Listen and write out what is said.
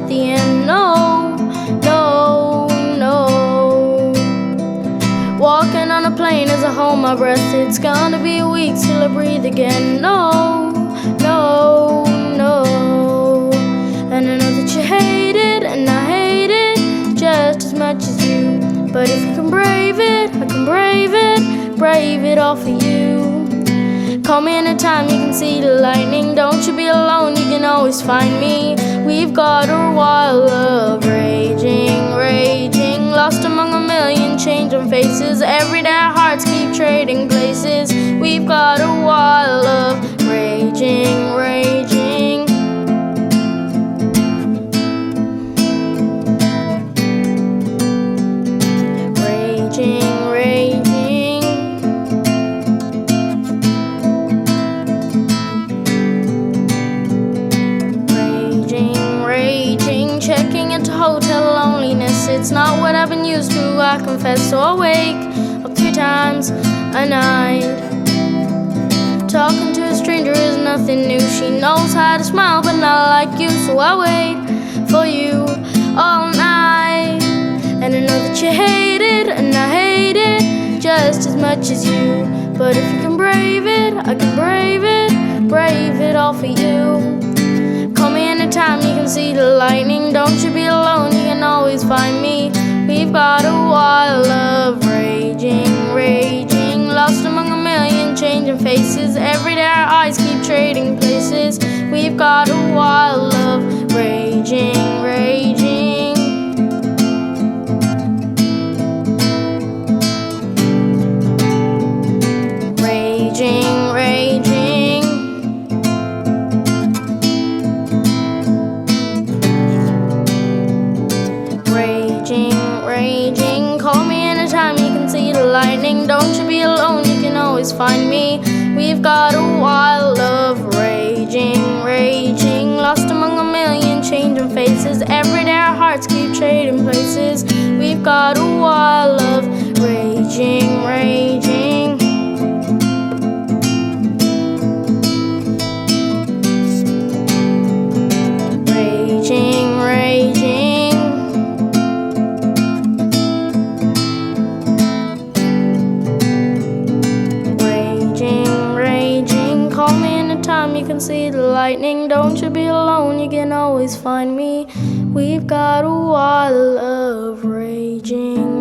at the end. No, no, no. Walking on a plane as I hold my breath. It's gonna be weeks till I breathe again. No, no, no. And I know that you hate it, and I hate it just as much as you. But if you can brave it, I can brave it all for you. Call me anytime you can see the lightning. Don't you be alone, you can always find me. We've got a wild love raging, raging, lost among a million changing faces. Every day our hearts keep trading places. We've got a wild love raging, raging. Raging, raging. Raging, checking into hotel loneliness. It's not what I've been used to, I confess. So I wake up 3 times a night. Talking to a stranger is nothing new. She knows how to smile, but not like you. So I wait for you all night. And I know that you hate it, and I hate it just as much as you. But if you can brave it, I can brave it all for you. Call me anytime you can see the lightning. Don't you be alone, you can always find me. We've got a wild love raging, raging, lost among a million changing faces. Every day our eyes keep trading places. We've got a wild love raging, raging. Raging, raging. Raging, raging. Call me anytime you can see the lightning. Don't you be alone, you can always find me. We've got a wild love raging, raging, lost among a million changing faces. Every day our hearts keep trading places. We've got a wild love raging, raging. Raging, raging. Raging, raging. Call me anytime you can see the lightning. Don't you be alone, you can always find me. We've got a wild love raging.